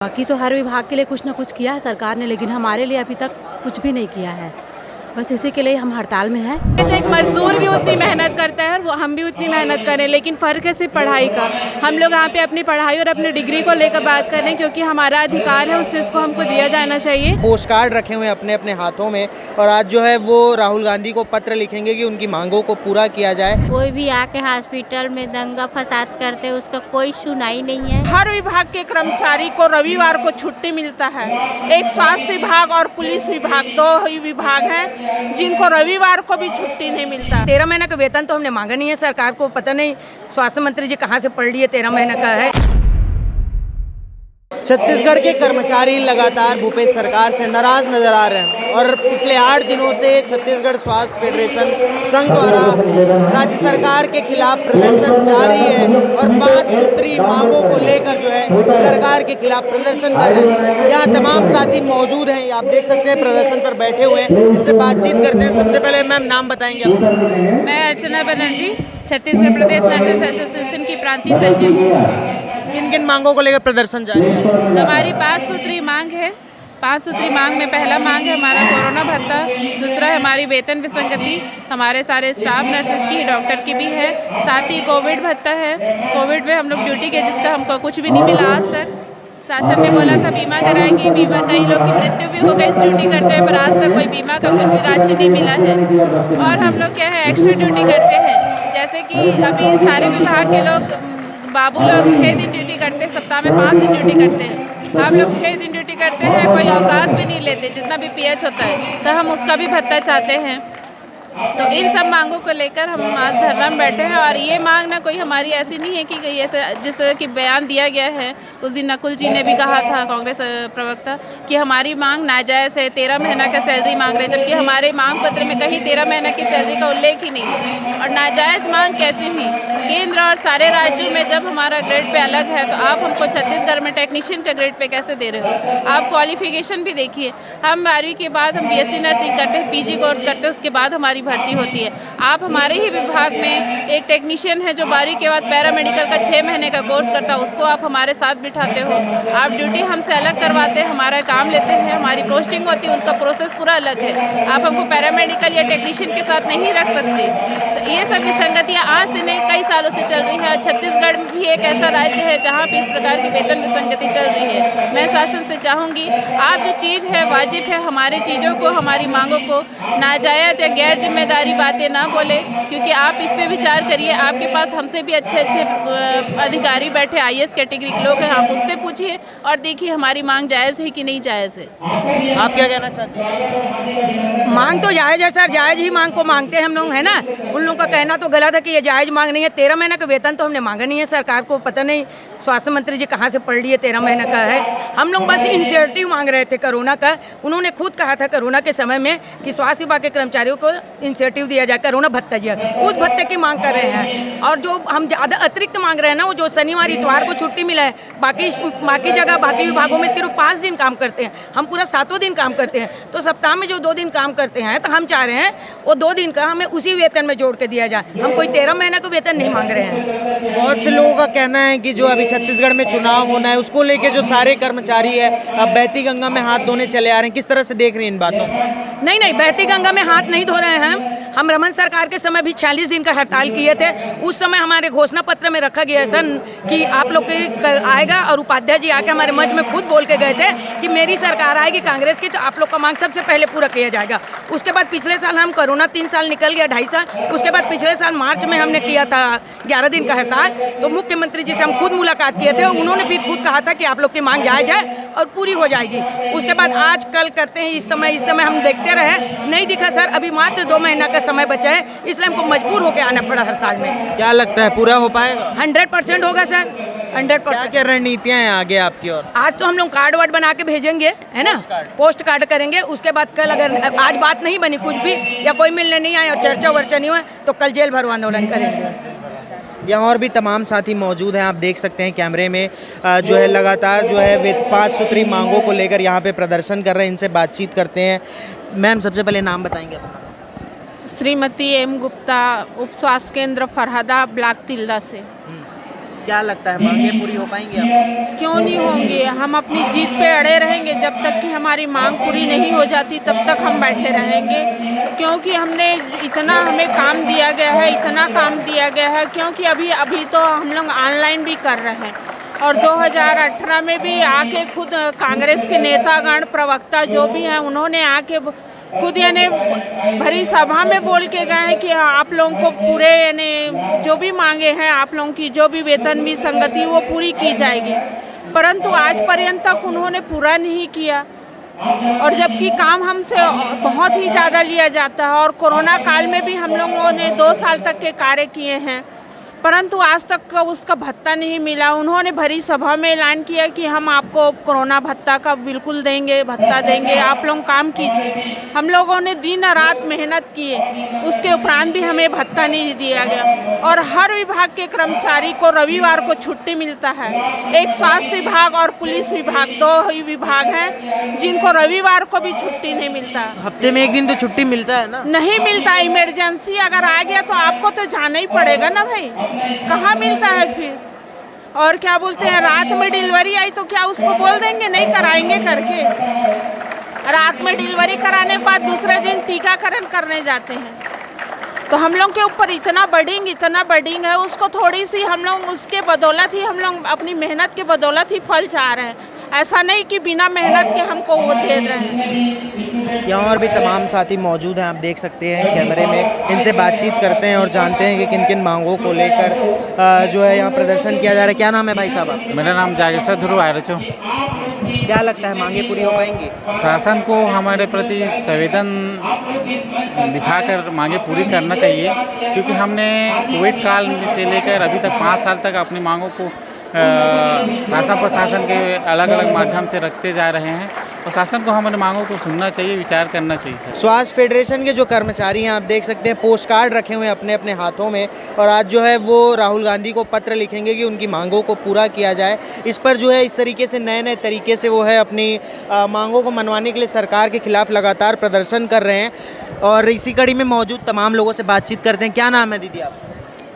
बाकी तो हर विभाग के लिए कुछ ना कुछ किया है सरकार ने, लेकिन हमारे लिए अभी तक कुछ भी नहीं किया है। बस इसी के लिए हम हड़ताल में हैं। तो एक मजदूर भी उतनी मेहनत करता है और वो हम भी उतनी मेहनत करें, लेकिन फ़र्क है सिर्फ पढ़ाई का। हम लोग यहाँ पे अपनी पढ़ाई और अपनी डिग्री को लेकर बात करें, क्योंकि हमारा अधिकार है, उस चीज़ को हमको दिया जाना चाहिए। पोस्ट कार्ड रखे हुए हैं अपने अपने हाथों में और आज जो है वो राहुल गांधी को पत्र लिखेंगे कि उनकी मांगों को पूरा किया जाए। कोई भी आके हॉस्पिटल में दंगा फसाद करते उसका कोई सुनाई नहीं है। हर विभाग के कर्मचारी को रविवार को छुट्टी मिलता है। एक स्वास्थ्य विभाग और पुलिस विभाग, दो ही विभाग हैं जिनको रविवार को भी छुट्टी नहीं मिलता। 13 महीने का वेतन तो हमने मांगा नहीं है सरकार को, पता नहीं स्वास्थ्य मंत्री जी कहाँ से पढ़ लिए 13 महीने का है। छत्तीसगढ़ के कर्मचारी लगातार भूपेश सरकार से नाराज नजर आ रहे हैं और पिछले 8 दिनों से छत्तीसगढ़ स्वास्थ्य फेडरेशन संघ द्वारा राज्य सरकार के खिलाफ प्रदर्शन जारी है और 5 सूत्री मांगों को लेकर जो है सरकार के खिलाफ प्रदर्शन कर रहे हैं। यहाँ तमाम साथी मौजूद हैं, आप देख सकते हैं प्रदर्शन पर बैठे हुए हैं, इनसे बातचीत करते हैं। सबसे पहले मैम नाम बताएंगे अपना? मैं अर्चना बनर्जी, छत्तीसगढ़ प्रदेश नर्सेस एसोसिएशन की प्रांतीय सचिव हूँ। किन किन मांगों को लेकर प्रदर्शन जारी है? हमारी 5 सूत्री मांग है। 5 सूत्री मांग में पहला मांग है हमारा कोरोना भत्ता, दूसरा है हमारी वेतन विसंगति, हमारे सारे स्टाफ नर्सेस की, डॉक्टर की भी है, साथ ही कोविड भत्ता है। कोविड में हम लोग ड्यूटी के, जिसका हमको कुछ भी नहीं मिला आज तक। शासन ने बोला था बीमा कराएंगे, बीमा कई लोग की मृत्यु भी हो गई इस ड्यूटी करते हैं, पर आज तक कोई बीमा का कुछ भी राशि नहीं मिला है। और हम लोग क्या है एक्स्ट्रा ड्यूटी करते हैं, जैसे कि अभी सारे विभाग के लोग, बाबू लोग 6 दिन ड्यूटी करते हैं, सप्ताह में 5 दिन ड्यूटी करते हैं। हम लोग 6 दिन ड्यूटी करते हैं, कोई अवकाश भी नहीं लेते, जितना भी पीएच होता है, तो हम उसका भी भत्ता चाहते हैं। तो इन सब मांगों को लेकर हम आज धरना में बैठे हैं। और ये मांग ना कोई हमारी ऐसी नहीं है कि ऐसे जिस कि बयान दिया गया है, उस दिन नकुल जी ने भी कहा था, कांग्रेस प्रवक्ता, कि हमारी मांग नाजायज़ है, 13 महीना का सैलरी मांग रहे, जबकि हमारे मांग पत्र में कहीं 13 महीना की सैलरी का उल्लेख ही नहीं है। और नाजायज़ मांग कैसी हुई? केंद्र और सारे राज्यों में जब हमारा ग्रेड पे अलग है, तो आप हमको छत्तीसगढ़ में टेक्नीशियन के ग्रेड पे कैसे दे रहे हो? आप क्वालिफिकेशन भी देखिए। हम 12वीं के बाद हम BSc नर्सिंग करते हैं, PG कोर्स करते हैं, उसके बाद हमारी भर्ती होती है। आप हमारे ही विभाग में एक टेक्नीशियन है जो 12वीं के बाद पैरामेडिकल का 6 महीने का कोर्स करता है, उसको आप हमारे साथ बिठाते हो। आप ड्यूटी हमसे अलग करवाते हैं, हमारा काम लेते हैं, हमारी पोस्टिंग होती है, उनका प्रोसेस पूरा अलग है। आप हमको पैरामेडिकल या टेक्नीशियन के साथ नहीं रख सकते। तो ये सब विसंगतियाँ आज से नहीं, कई सालों से चल रही है। छत्तीसगढ़ भी एक ऐसा राज्य है जहाँ पर इस प्रकार की वेतन विसंगति चल रही है। मैं शासन से चाहूँगी, आप जो चीज़ है वाजिब है, हमारी चीज़ों को, हमारी मांगों को नाजायज़ या गैर जिम्मेदारी बातें ना बोले, क्योंकि आप इस पे विचार करिए। आपके पास हमसे भी अच्छे अधिकारी बैठे, IAS कैटेगरी के लोग हैं, आप उनसे पूछिए और देखिए हमारी मांग जायज़ है कि नहीं जायज़ है। आप क्या कहना चाहते हैं? मांग तो जायज़ है सर, जायज़ ही मांग को मांगते हैं हम लोग, है ना। उन लोगों का कहना तो गलत है कि ये जायज़ मांग नहीं है। 13 महीने का वेतन तो हमने मांगा नहीं है सरकार को, पता नहीं स्वास्थ्य मंत्री जी कहाँ से पढ़ लिए 13 महीने का है। हम लोग बस इंसेंटिव मांग रहे थे कोरोना का। उन्होंने खुद कहा था कोरोना के समय में कि स्वास्थ्य विभाग के कर्मचारियों को इंसेंटिव दिया जाए, कोरोना भत्ता दिया, उस भत्ते की मांग कर रहे हैं। और जो हम ज़्यादा अतिरिक्त मांग रहे हैं ना, वो जो शनिवार इतवार को छुट्टी मिला है, बाकी जगह बाकी विभागों में सिर्फ 5 दिन काम करते हैं, हम पूरा 7 दिन काम करते हैं। तो सप्ताह में जो 2 दिन काम करते हैं, तो हम चाह रहे हैं वो 2 दिन का हमें उसी वेतन में जोड़ के दिया जाए। हम कोई 13 महीने का वेतन नहीं मांग रहे हैं। बहुत से लोगों का कहना है कि जो अभी छत्तीसगढ़ में चुनाव होना है, उसको लेके जो सारे कर्मचारी है अब बहती गंगा में हाथ धोने चले आ रहे हैं। किस तरह से देख रही हैं इन बातों को? नहीं, बहती गंगा में हाथ नहीं धो रहे हैं हम रमन सरकार के समय भी 46 दिन का हड़ताल किए थे। उस समय हमारे घोषणा पत्र में रखा गया सर कि आप लोग आएगा, और उपाध्याय जी आके हमारे मंच में खुद बोल के गए थे कि मेरी सरकार आएगी कांग्रेस की, तो आप लोग का मांग सबसे पहले पूरा किया जाएगा। उसके बाद पिछले साल हम कोरोना 3 साल निकल गया, 2.5 साल, उसके बाद पिछले साल मार्च में हमने किया था 11 दिन का हड़ताल। तो मुख्यमंत्री जी से हम खुद मुलाकात किए थे, उन्होंने फिर खुद कहा था कि आप लोग की मांग जायज़ है और पूरी हो जाएगी। उसके बाद आज कल करते हैं, इस समय हम देखते रहे, नहीं दिखा सर। अभी मात्र 2 महीना का समय बचा है, इसलिए हमको मजबूर होकर आना पड़ा हड़ताल में। क्या लगता है पूरा हो पाएगा? 100% होगा सर, 100%। क्या रणनीतियाँ हैं आगे आपकी? और आज तो हम लोग कार्ड वार्ड बना के भेजेंगे, है ना, पोस्ट कार्ड करेंगे। उसके बाद कल अगर आज बात नहीं बनी कुछ भी, या कोई मिलने नहीं आए और चर्चा वर्चा नहीं हुआ, तो कल जेल भरो आंदोलन करेंगे। यहाँ और भी तमाम साथी मौजूद हैं, आप देख सकते हैं कैमरे में जो है लगातार जो है वे 5 सूत्री मांगों को लेकर यहाँ पे प्रदर्शन कर रहे हैं। इनसे बातचीत करते हैं। मैम सबसे पहले नाम बताएंगे अपना? श्रीमती M गुप्ता, उप स्वास्थ्य केंद्र फरहादा, ब्लॉक तिल्दा से। क्या लगता है मांगे पूरी हो पाएंगी आप? क्यों नहीं होंगे। हम अपनी जीत पे अड़े रहेंगे। जब तक कि हमारी मांग पूरी नहीं हो जाती तब तक हम बैठे रहेंगे, क्योंकि हमने इतना हमें काम दिया गया है, इतना काम दिया गया है। क्योंकि अभी तो हम लोग ऑनलाइन भी कर रहे हैं और 2018 में भी आके खुद कांग्रेस के नेतागण प्रवक्ता जो भी हैं उन्होंने आके खुद यानी भरी सभा में बोल के गए हैं कि आप लोगों को पूरे यानी जो भी मांगे हैं आप लोगों की जो भी वेतन भी संगति वो पूरी की जाएगी, परंतु आज पर्यंत तक उन्होंने पूरा नहीं किया। और जबकि काम हमसे बहुत ही ज़्यादा लिया जाता है और कोरोना काल में भी हम लोगों ने 2 साल तक के कार्य किए हैं, परंतु आज तक का उसका भत्ता नहीं मिला। उन्होंने भरी सभा में ऐलान किया कि हम आपको कोरोना भत्ता का बिल्कुल देंगे, भत्ता देंगे, आप लोग काम कीजिए। हम लोगों ने दिन रात मेहनत किए, उसके उपरांत भी हमें भत्ता नहीं दिया गया। और हर विभाग के कर्मचारी को रविवार को छुट्टी मिलता है। एक स्वास्थ्य विभाग और पुलिस विभाग, 2 ही विभाग हैं जिनको रविवार को भी छुट्टी नहीं मिलता। हफ्ते में 1 दिन तो छुट्टी मिलता है ना? नहीं मिलता। इमरजेंसी अगर आ गया तो आपको तो जाना ही पड़ेगा ना भाई, कहाँ मिलता है फिर। और क्या बोलते हैं, रात में डिलीवरी आई तो क्या उसको बोल देंगे नहीं कराएंगे करके? रात में डिलीवरी कराने के बाद दूसरे दिन टीकाकरण करने जाते हैं। तो हम लोग के ऊपर इतना बर्डिंग है, उसको थोड़ी सी हम लोग उसके बदौलत ही हम लोग अपनी मेहनत के बदौलत ही फल चाह रहे हैं। ऐसा नहीं कि बिना मेहनत के हमको वो दे रहे हैं। यहाँ और भी तमाम साथी मौजूद हैं, आप देख सकते हैं कैमरे में। इनसे बातचीत करते हैं और जानते हैं कि किन किन मांगों को लेकर जो है यहाँ प्रदर्शन किया जा रहा है। क्या नाम है भाई साहब आप? मेरा नाम जागेश्वर ध्रुव आयरचो। क्या लगता है मांगे पूरी हो पाएंगी? शासन को हमारे प्रति संवेदन दिखाकर मांगे पूरी करना चाहिए, क्योंकि हमने कोविड काल से लेकर अभी तक 5 साल तक अपनी मांगों को शासन प्रशासन के अलग अलग माध्यम से रखते जा रहे हैं और शासन को हमारे मांगों को सुनना चाहिए, विचार करना चाहिए। स्वास्थ्य फेडरेशन के जो कर्मचारी हैं आप देख सकते हैं पोस्ट कार्ड रखे हुए हैं अपने अपने हाथों में, और आज जो है वो राहुल गांधी को पत्र लिखेंगे कि उनकी मांगों को पूरा किया जाए। इस पर जो है इस तरीके से नए तरीके से वो है अपनी मांगों को मनवाने के लिए सरकार के खिलाफ लगातार प्रदर्शन कर रहे हैं। और इसी कड़ी में मौजूद तमाम लोगों से बातचीत करते हैं। क्या नाम है दीदी आप?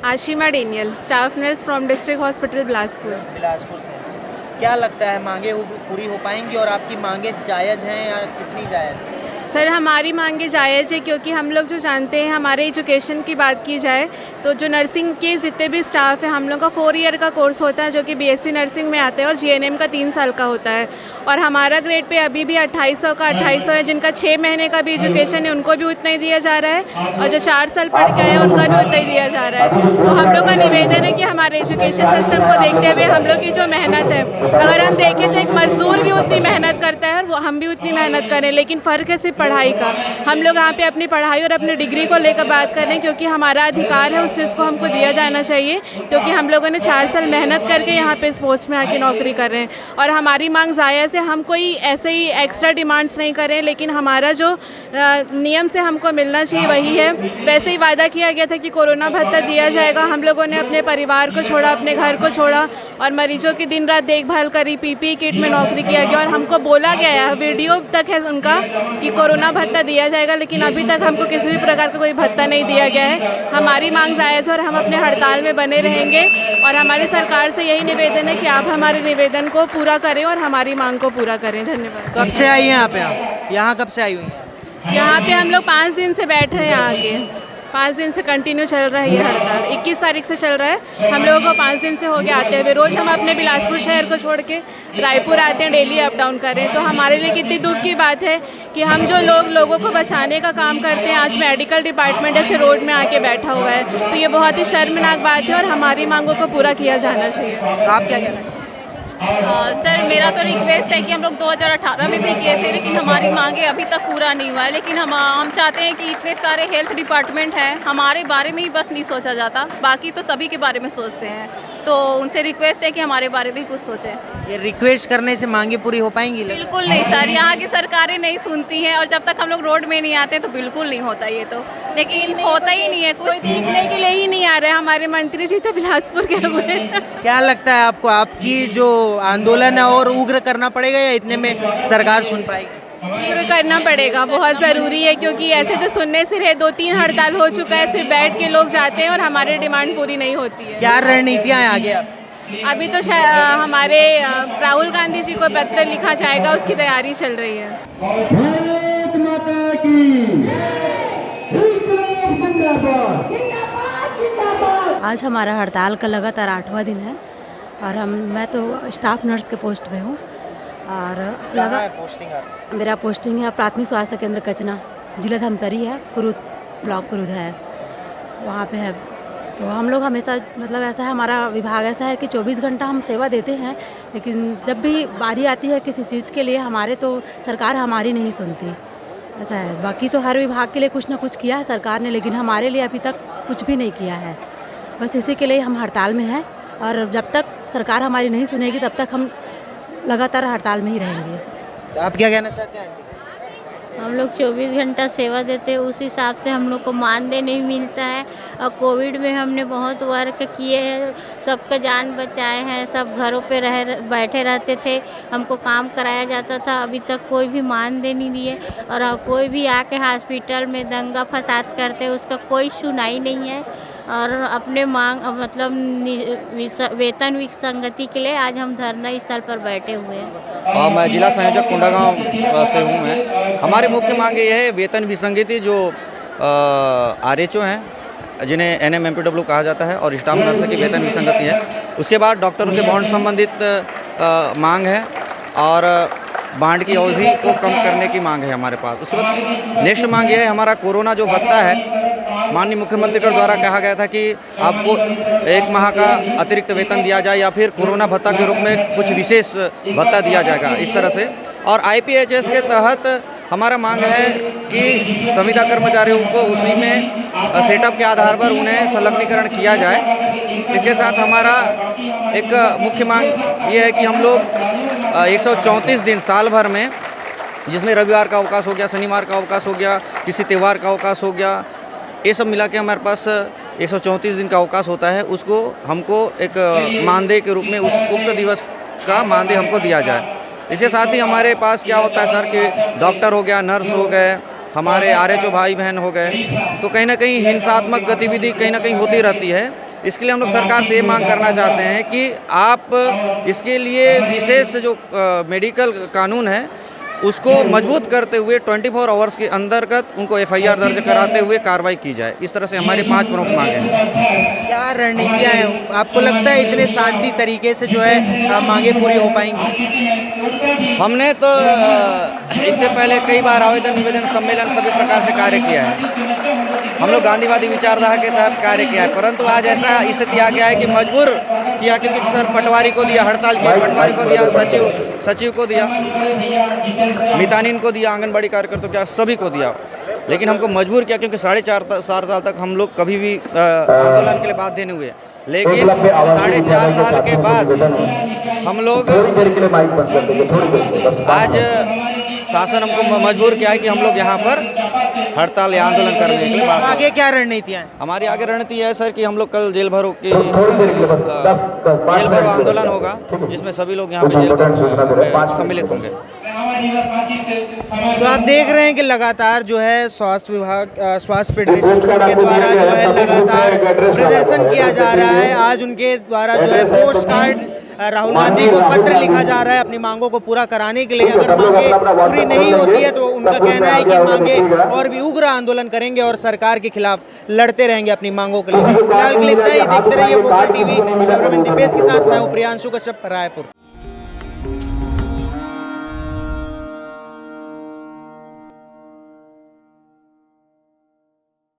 Ashima Daniel, staff nurse from district hospital Bilaspur. Bilaspur से। क्या लगता है मांगे पूरी हो पाएंगी और आपकी मांगे जायज़ हैं या कितनी जायज़ हैं? सर हमारी मांगे जायज़ है, क्योंकि हम लोग जो जानते हैं हमारे एजुकेशन की बात की जाए तो जो नर्सिंग के जितने भी स्टाफ हैं हम लोग का 4 ईयर का कोर्स होता है जो कि बीएससी नर्सिंग में आता है और जीएनएम का 3 साल का होता है। और हमारा ग्रेड पे अभी भी 2800 का 2800 है। जिनका 6 महीने का भी एजुकेशन है उनको भी उतना ही दिया जा रहा है और जो 4 साल पढ़ के आए उनका भी उतना ही दिया जा रहा है। तो हम लोग का निवेदन है कि हमारे एजुकेशन सिस्टम को देखते हुए हम लोग की जो मेहनत है, अगर हम देखें तो एक मजदूर भी उतनी मेहनत करता है और वो हम भी उतनी मेहनत करें, लेकिन फ़र्क है सिर्फ पढ़ाई का। हम लोग यहाँ पे अपनी पढ़ाई और अपनी डिग्री को लेकर बात कर रहे हैं, क्योंकि हमारा अधिकार है, उस चीज़ को हमको दिया जाना चाहिए, क्योंकि हम लोगों ने 4 साल मेहनत करके यहाँ पे इस पोस्ट में आके नौकरी कर रहे हैं। और हमारी मांग जायज़ है, हम कोई ऐसे ही एक्स्ट्रा डिमांड्स नहीं कर रहे हैं, लेकिन हमारा जो नियम से हमको मिलना चाहिए वही है। वैसे ही वादा किया गया था कि कोरोना भत्ता दिया जाएगा। हम लोगों ने अपने परिवार को छोड़ा, अपने घर को छोड़ा और मरीजों की दिन रात देखभाल करी, पीपीई किट में नौकरी किया गया और हमको बोला गया है, वीडियो तक है उनका, कि कोरोना भत्ता दिया जाएगा, लेकिन अभी तक हमको किसी भी प्रकार का कोई भत्ता नहीं दिया गया है। हमारी मांग जायज़ है और हम अपने हड़ताल में बने रहेंगे और हमारी सरकार से यही निवेदन है कि आप हमारे निवेदन को पूरा करें और हमारी मांग को पूरा करें। धन्यवाद। कब से आई हैं आप यहाँ कब से आई हुई हैं? यहाँ पे हम लोग 5 दिन से बैठ रहे हैं। आगे 5 दिन से कंटिन्यू चल रहा है ये हड़ताल, 21 तारीख से चल रहा है। हम लोगों को 5 दिन से हो गया आते हुए। रोज़ हम अपने बिलासपुर शहर को छोड़ के रायपुर आते हैं, डेली अप डाउन कर रहे हैं। तो हमारे लिए कितनी दुख की बात है कि हम जो लोगों को बचाने का काम करते हैं, आज मेडिकल डिपार्टमेंट ऐसे रोड में आके बैठा हुआ है। तो ये बहुत ही शर्मनाक बात है और हमारी मांगों को पूरा किया जाना चाहिए। आप क्या कहना चाहते हैं? सर मेरा तो रिक्वेस्ट है कि हम लोग 2018 में भी किए थे, लेकिन हमारी मांगे अभी तक पूरा नहीं हुआ है। लेकिन हम चाहते हैं कि इतने सारे हेल्थ डिपार्टमेंट हैं, हमारे बारे में ही बस नहीं सोचा जाता, बाकी तो सभी के बारे में सोचते हैं। तो उनसे रिक्वेस्ट है कि हमारे बारे में कुछ सोचें। ये रिक्वेस्ट करने से मांगे पूरी हो पाएंगी? बिल्कुल नहीं सर, यहाँ की सरकारें नहीं सुनती हैं और जब तक हम लोग रोड में नहीं आते तो बिल्कुल नहीं होता ये तो। लेकिन होता ही नहीं है, कुछ देखने के लिए ही नहीं आ रहे। हमारे मंत्री जी तो बिलासपुर गए हुए हैं। क्या लगता है आपको, आपकी जो आंदोलन है और उग्र करना पड़ेगा या इतने में सरकार सुन पाएगी? उग्र करना पड़ेगा, बहुत ज़रूरी है, क्योंकि ऐसे तो सुनने से रहे 2-3 हड़ताल हो चुका है, सिर्फ बैठ के लोग जाते हैं और हमारी डिमांड पूरी नहीं होती है। क्या रणनीतियाँ हैं आगे आप? अभी तो हमारे राहुल गांधी जी को पत्र लिखा जाएगा, उसकी तैयारी चल रही है। भारत माता की आज हमारा हड़ताल का लगातार 8वां दिन है और मैं तो स्टाफ नर्स के पोस्ट पे हूँ और पोस्टिंग मेरा पोस्टिंग है प्राथमिक स्वास्थ्य केंद्र कचना, जिला धमतरी है, कुरुद ब्लॉक कुरुद है, वहाँ पे है। तो हम लोग हमेशा मतलब ऐसा है, हमारा विभाग ऐसा है कि 24 घंटा हम सेवा देते हैं, लेकिन जब भी बारी आती है किसी चीज़ के लिए हमारे तो सरकार हमारी नहीं सुनती, ऐसा है। बाकी तो हर विभाग के लिए कुछ ना कुछ किया है सरकार ने, लेकिन हमारे लिए अभी तक कुछ भी नहीं किया है। बस इसी के लिए हम हड़ताल में हैं और जब तक सरकार हमारी नहीं सुनेगी तब तक हम लगातार हड़ताल में ही रहेंगे। तो आप क्या कहना चाहते हैं? हम लोग 24 घंटा सेवा देते हैं, उस हिसाब से हम लोग को मानदेय नहीं मिलता है। और कोविड में हमने बहुत वर्क किए हैं, सबका जान बचाए हैं, सब घरों पे बैठे रहते थे, हमको काम कराया जाता था, अभी तक कोई भी मानदेय नहीं दिए। और कोई भी आके हॉस्पिटल में दंगा फसाद करते उसका कोई सुनाई नहीं है। और अपने मांग मतलब वेतन विसंगति के लिए आज हम धरना स्थल पर बैठे हुए हैं। मैं जिला संयोजक कोंडागांव से हूँ। मैं हमारी मुख्य मांग ये है वेतन विसंगति, जो आरएचओ हैं जिन्हें NMMPW कहा जाता है और स्टाफ नर्स की वेतन विसंगति है। उसके बाद डॉक्टरों के बॉन्ड संबंधित मांग है और बांड की अवधि को कम करने की मांग है हमारे पास। उसके बाद नेक्स्ट मांग ये है, हमारा कोरोना जो भत्ता है, माननीय मुख्यमंत्री के द्वारा कहा गया था कि आपको 1 माह का अतिरिक्त वेतन दिया जाए या फिर कोरोना भत्ता के रूप में कुछ विशेष भत्ता दिया जाएगा, इस तरह से। और IPHS के तहत हमारा मांग है कि संविदा कर्मचारियों को उसी में सेटअप के आधार पर उन्हें संलग्नीकरण किया जाए। इसके साथ हमारा एक मुख्य मांग ये है कि हम लोग 134 दिन साल भर में, जिसमें रविवार का अवकाश हो गया, शनिवार का अवकाश हो गया, किसी त्यौहार का अवकाश हो गया, ये सब मिला के हमारे पास 134 दिन का अवकाश होता है, उसको हमको एक मानदेय के रूप में उस उक्त दिवस का मानदेय हमको दिया जाए। इसके साथ ही हमारे पास क्या होता है सर कि डॉक्टर हो गया, नर्स हो गए, हमारे आरएचओ भाई बहन हो गए, तो कहीं ना कहीं हिंसात्मक गतिविधि कहीं ना कहीं होती रहती है। इसके लिए हम लोग सरकार से ये मांग करना चाहते हैं कि आप इसके लिए विशेष जो मेडिकल कानून है उसको मजबूत करते हुए 24 आवर्स के अंतर्गत उनको FIR दर्ज कराते हुए कार्रवाई की जाए। इस तरह से हमारी 5 प्रमुख मांगे हैं। क्या रणनीतियाँ हैं? आपको लगता है इतने शांति तरीके से जो है मांगे पूरी हो पाएंगी? हमने तो इससे पहले कई बार आवेदन निवेदन सम्मेलन सभी प्रकार से कार्य किया है। हम लोग गांधीवादी विचारधारा के तहत कार्य किया है, परंतु आज ऐसा स्थिति आ गया है कि मजबूर किया, क्योंकि सर पटवारी को दिया, हड़ताल किया, पटवारी को दिया, सचिव को दिया, मितानिन को दिया, आंगनबाड़ी कार्यकर्ता को दिया, सभी को दिया, लेकिन हमको मजबूर किया क्योंकि 4.5 साल तक हम लोग कभी भी आंदोलन के लिए बाध्य नहीं हुए। लेकिन 4.5 साल के बाद हम लोग आज शासन हमको मजबूर किया है कि हम लोग यहाँ पर हड़ताल या आंदोलन करने के लिए। आगे क्या रणनीतियाँ हैं? हमारी आगे रणनीति है सर कि हम लोग कल जेल भरो आंदोलन होगा, जिसमें सभी लोग यहाँ पे जेल भरो सम्मिलित होंगे। तो आप देख रहे हैं कि लगातार जो है स्वास्थ्य विभाग, स्वास्थ्य फेडरेशन संघ के द्वारा जो है लगातार प्रदर्शन किया जा रहा है। आज उनके द्वारा जो है पोस्ट कार्ड राहुल गांधी को पत्र लिखा जा रहा है अपनी मांगों को पूरा कराने के लिए। अगर मांगे पूरी नहीं होती है तो उनका कहना है कि मांगे और भी उग्र आंदोलन करेंगे और सरकार के खिलाफ लड़ते रहेंगे अपनी मांगों के लिए। फिलहाल के लिए इतना ही। देखते रहिए वोकल TV। कैमरामैन दीपेश के साथ मैं हूं प्रियांशु कश्यप, रायपुर।